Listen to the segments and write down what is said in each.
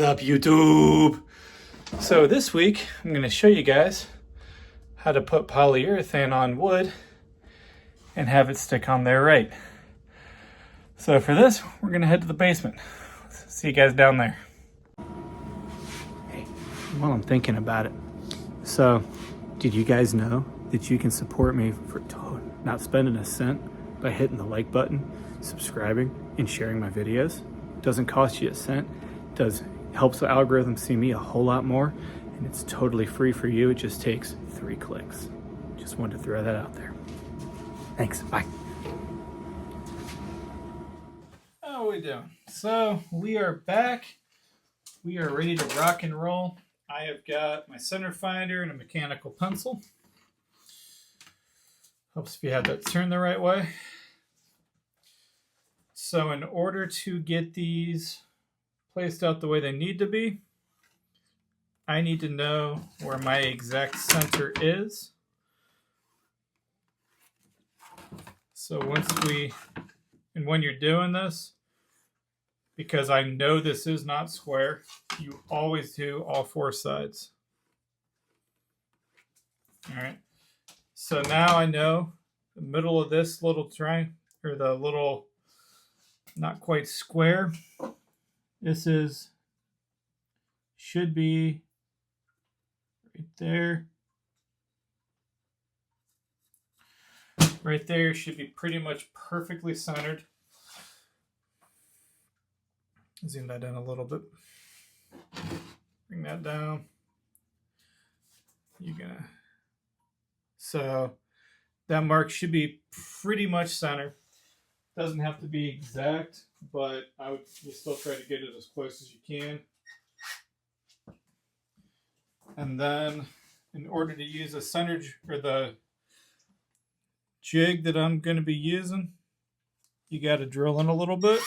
is up, YouTube? So this week I'm going to show you guys how to put polyurethane on wood and have it stick on there right. So for this, we're going to head to the basement. See you guys down there. Hey, while I'm thinking about it, so did you guys know that you can support me for not spending a cent by hitting the like button, subscribing, and sharing my videos? Doesn't cost you a cent. Helps the algorithm see me a whole lot more, and it's totally free for you. It just takes 3 clicks. Just wanted to throw that out there. Thanks. Bye. How are we doing? So we are back. We are ready to rock and roll. I have got my center finder and a mechanical pencil. Helps if you have that turned the right way. So in order to get these placed out the way they need to be, I need to know where my exact center is. So when you're doing this, because I know this is not square, you always do all 4 sides. All right. So now I know the middle of this little triangle, or the little not quite square, should be right there. Right there should be pretty much perfectly centered. Zoom that in a little bit. Bring that down. So that mark should be pretty much center. Doesn't have to be exact, but you still try to get it as close as you can. And then in order to use the center, or the jig that I'm going to be using, you got to drill in a little bit.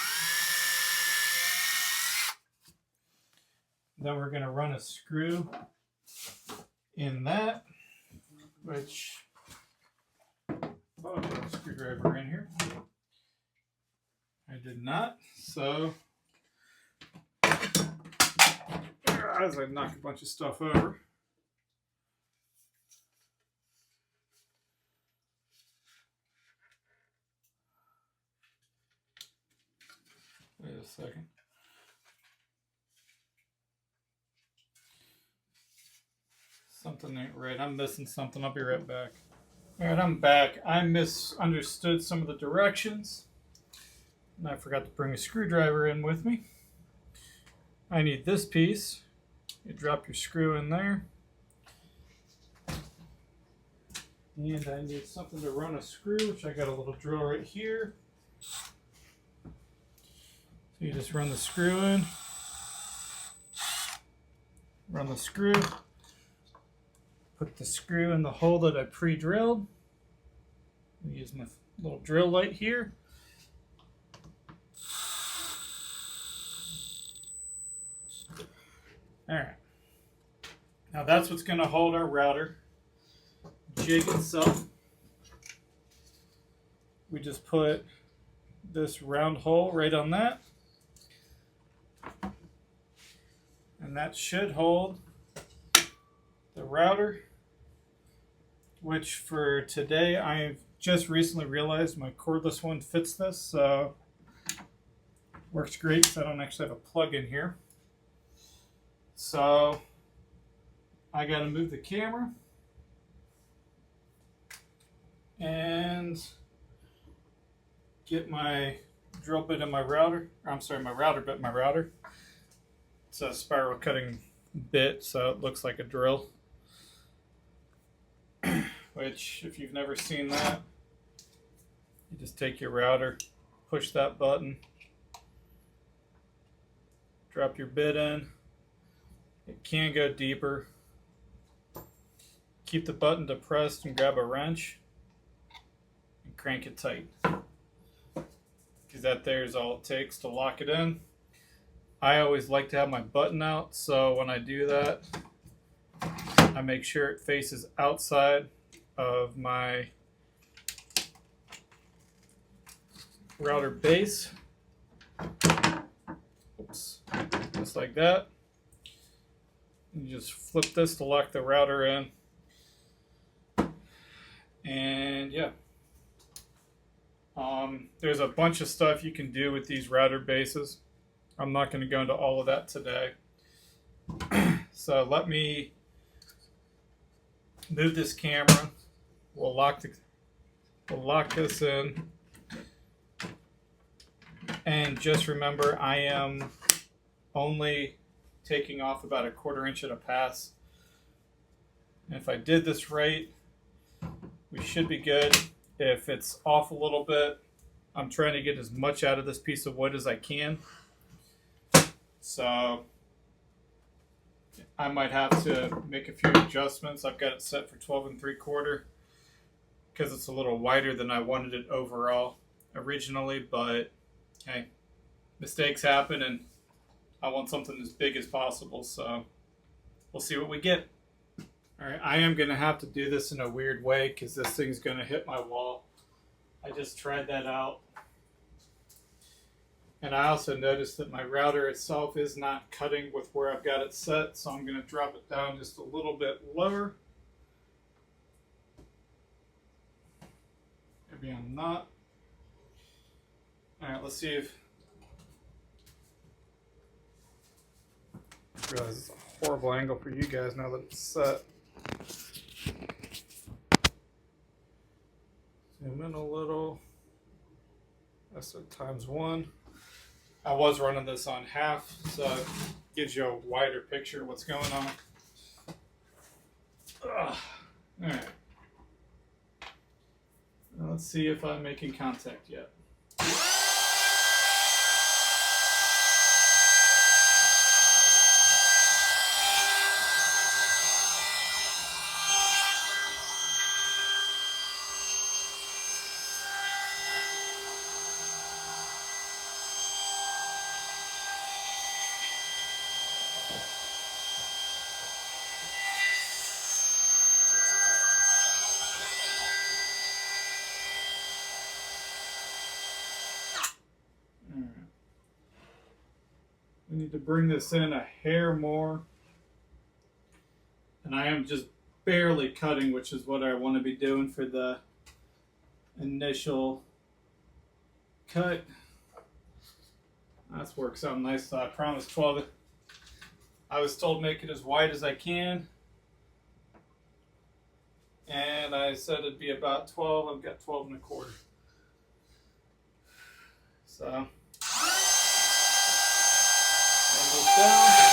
Then we're going to run a screw in that, which I'll put a screwdriver in here. I did not, so as I knock a bunch of stuff over. Wait a second. Something ain't right. I'm missing something. I'll be right back. All right, I'm back. I misunderstood some of the directions, and I forgot to bring a screwdriver in with me. I need this piece. You drop your screw in there. And I need something to run a screw, which I got a little drill right here. So you just run the screw in. Run the screw. Put the screw in the hole that I pre-drilled. Use my little drill light here. All right. Now that's what's going to hold our router jig itself. We just put this round hole right on that. And that should hold the router, which for today, I've just recently realized my cordless one fits this, so works great because I don't actually have a plug in here. So I got to move the camera and get my drill bit in my router. My router bit in my router. It's a spiral cutting bit, so it looks like a drill. Which, if you've never seen that, you just take your router, push that button, drop your bit in. It can go deeper. Keep the button depressed and grab a wrench and crank it tight. Because that there is all it takes to lock it in. I always like to have my button out, so when I do that, I make sure it faces outside of my router base. Oops. Just like that. You just flip this to lock the router in. And yeah. There's a bunch of stuff you can do with these router bases. I'm not going to go into all of that today. So let me move this camera. We'll lock this in. And just remember, I am only taking off about 1/4 inch at a pass. And if I did this right, we should be good. If it's off a little bit, I'm trying to get as much out of this piece of wood as I can. So I might have to make a few adjustments. I've got it set for 12 3/4 because it's a little wider than I wanted it overall originally, but hey, mistakes happen and I want something as big as possible, so we'll see what we get. Alright, I am going to have to do this in a weird way because this thing's going to hit my wall. I just tried that out. And I also noticed that my router itself is not cutting with where I've got it set, so I'm going to drop it down just a little bit lower. Maybe I'm not. Alright, let's see if... I realize it's a horrible angle for you guys now that it's set. Zoom in a little. That's at ×1. I was running this on half, so it gives you a wider picture of what's going on. Alright. Let's see if I'm making contact yet. We need to bring this in a hair more. And I am just barely cutting, which is what I want to be doing for the initial cut. That's works out nice. So I promised 12. I was told make it as wide as I can. And I said it'd be about 12. I've got 12 1/4. So down.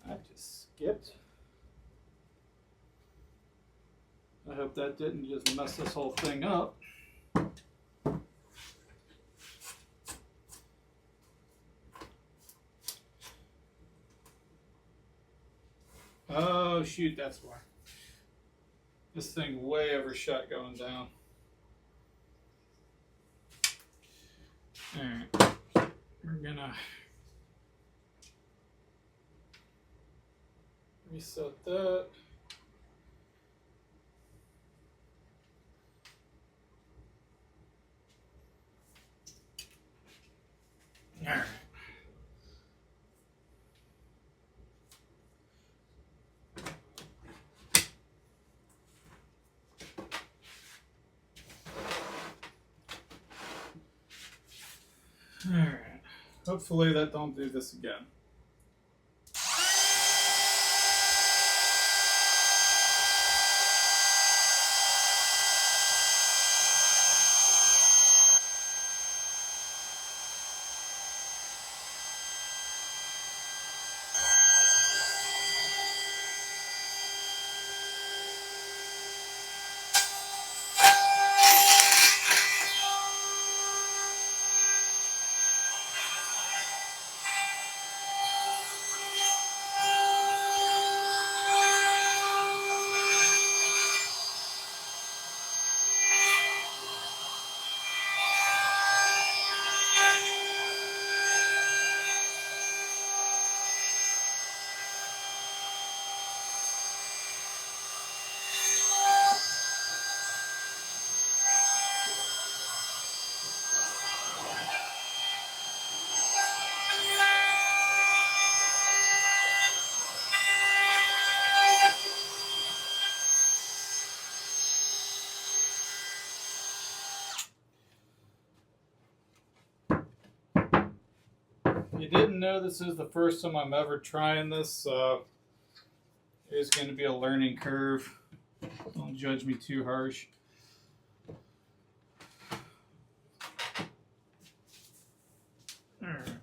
I just skipped. I hope that didn't just mess this whole thing up. Oh shoot, that's why. This thing way overshot going down. Alright, we're gonna reset that. Alright. Alright. Hopefully that don't do this again. you didn't know, this is the first time I'm ever trying this, so it's going to be a learning curve. Don't judge me too harsh. All right.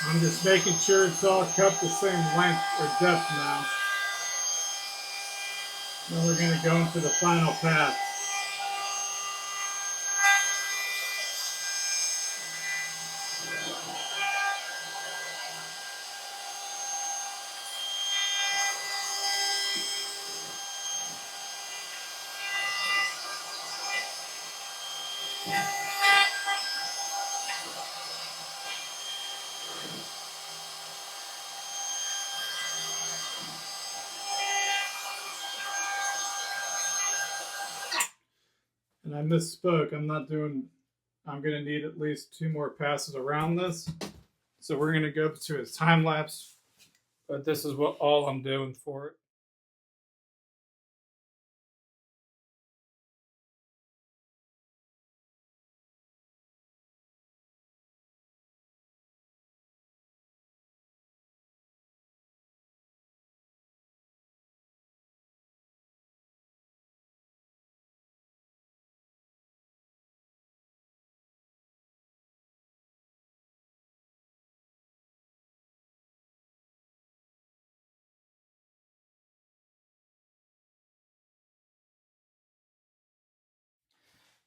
I'm just making sure it's all cut the same length or depth now. Then we're going to go into the final pass. And I misspoke. I'm going to need at least 2 more passes around this. So we're going to go to a time lapse, but this is what all I'm doing for it.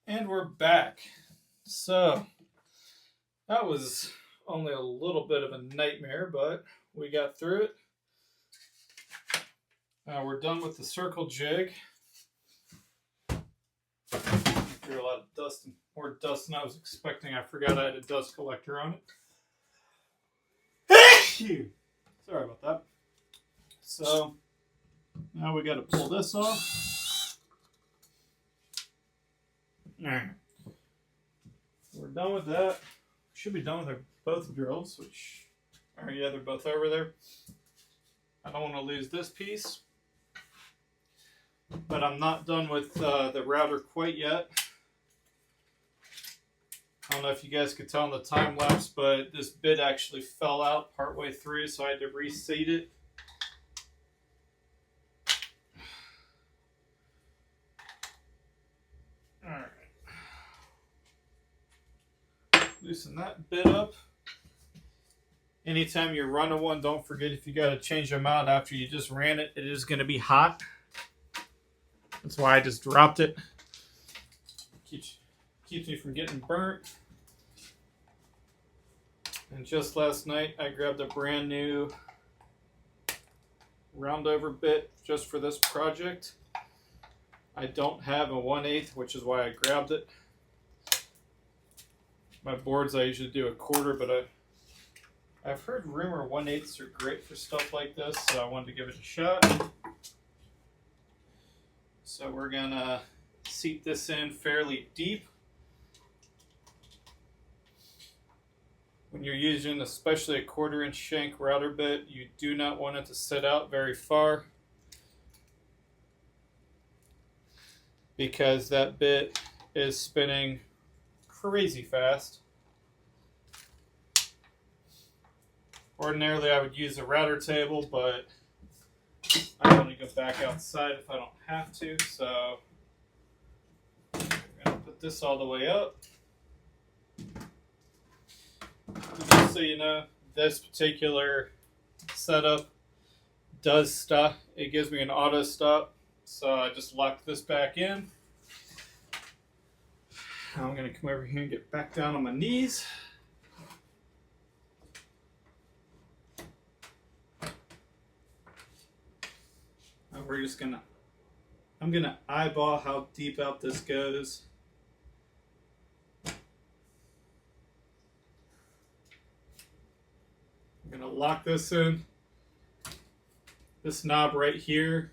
And we're back. So that was only a little bit of a nightmare, but we got through it. We're done with the circle jig. Threw a lot of dust, more dust than I was expecting. I forgot I had a dust collector on it. Sorry about that. So now we got to pull this off. All right. We're done with that. We should be done with both drills, which are, yeah, they're both over there. I don't want to lose this piece, but I'm not done with the router quite yet. I don't know if you guys could tell in the time lapse, but this bit actually fell out partway through, so I had to reseat it. Loosen that bit up. Anytime you're running one, don't forget if you got to change them out after you just ran it, it is going to be hot. That's why I just dropped it. Keeps me from getting burnt. And just last night, I grabbed a brand new roundover bit just for this project. I don't have a 1/8, which is why I grabbed it. My boards, I usually do a 1/4, but I've heard rumor 1/8 are great for stuff like this, so I wanted to give it a shot. So we're gonna seat this in fairly deep. When you're using especially a 1/4 inch shank router bit, you do not want it to sit out very far, because that bit is spinning crazy fast. Ordinarily I would use a router table, but I want to go back outside if I don't have to, so I'm going to put this all the way up. Just so you know, this particular setup does stop. It gives me an auto stop, so I just lock this back in. Now I'm going to come over here and get back down on my knees. And we're just I'm gonna eyeball how deep out this goes. I'm gonna lock this in. This knob right here.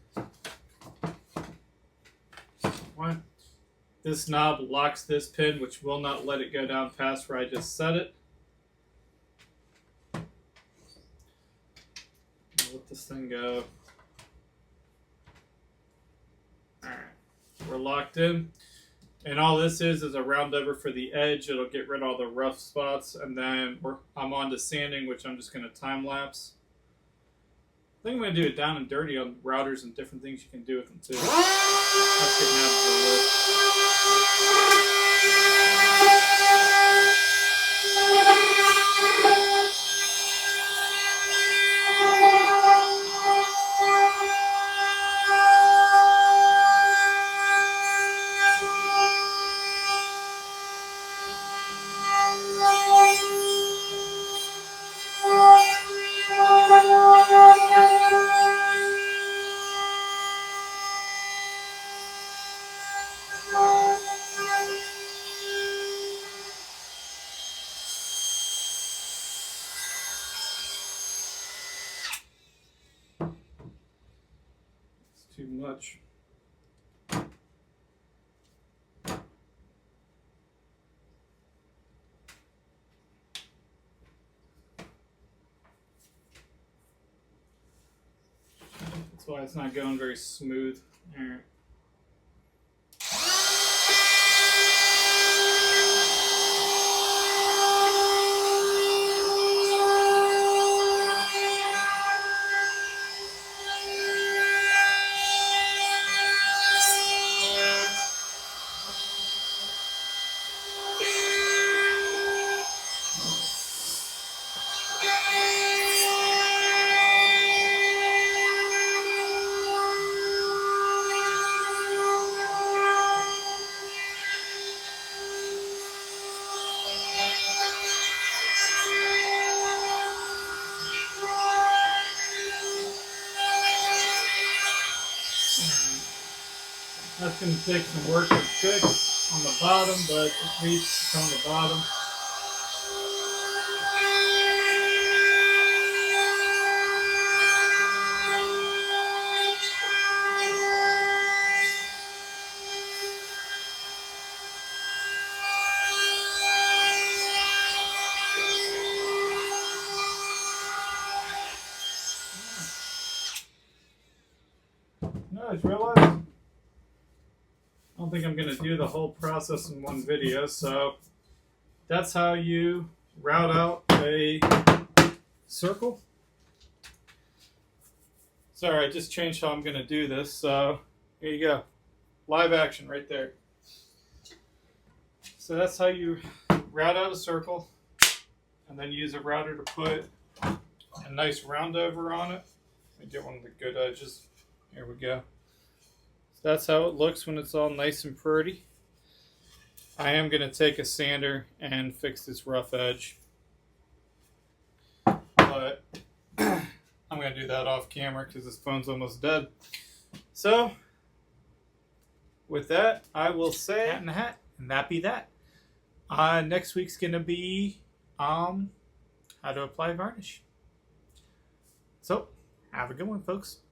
This knob locks this pin, which will not let it go down past where I just set it. I'll let this thing go. Alright, we're locked in. And all this is a roundover for the edge. It'll get rid of all the rough spots. And then I'm on to sanding, which I'm just going to time lapse. I think I'm going to do it down and dirty on routers and different things you can do with them too. That's getting out of the list. Too much. That's why it's not going very smooth. All right. That's going to take some work to fix on the bottom, but at least it's on the bottom. No, I just realized I don't think I'm going to do the whole process in one video, so that's how you route out a circle. Sorry, I just changed how I'm going to do this, so here you go. Live action right there. So that's how you route out a circle, and then use a router to put a nice round over on it. Let me get one of the good edges. Here we go. So that's how it looks when it's all nice and pretty. I am going to take a sander and fix this rough edge, but I'm going to do that off camera because this phone's almost dead. So with that, I will say hat in the hat, and that be that. Next week's going to be how to apply varnish. So have a good one, folks.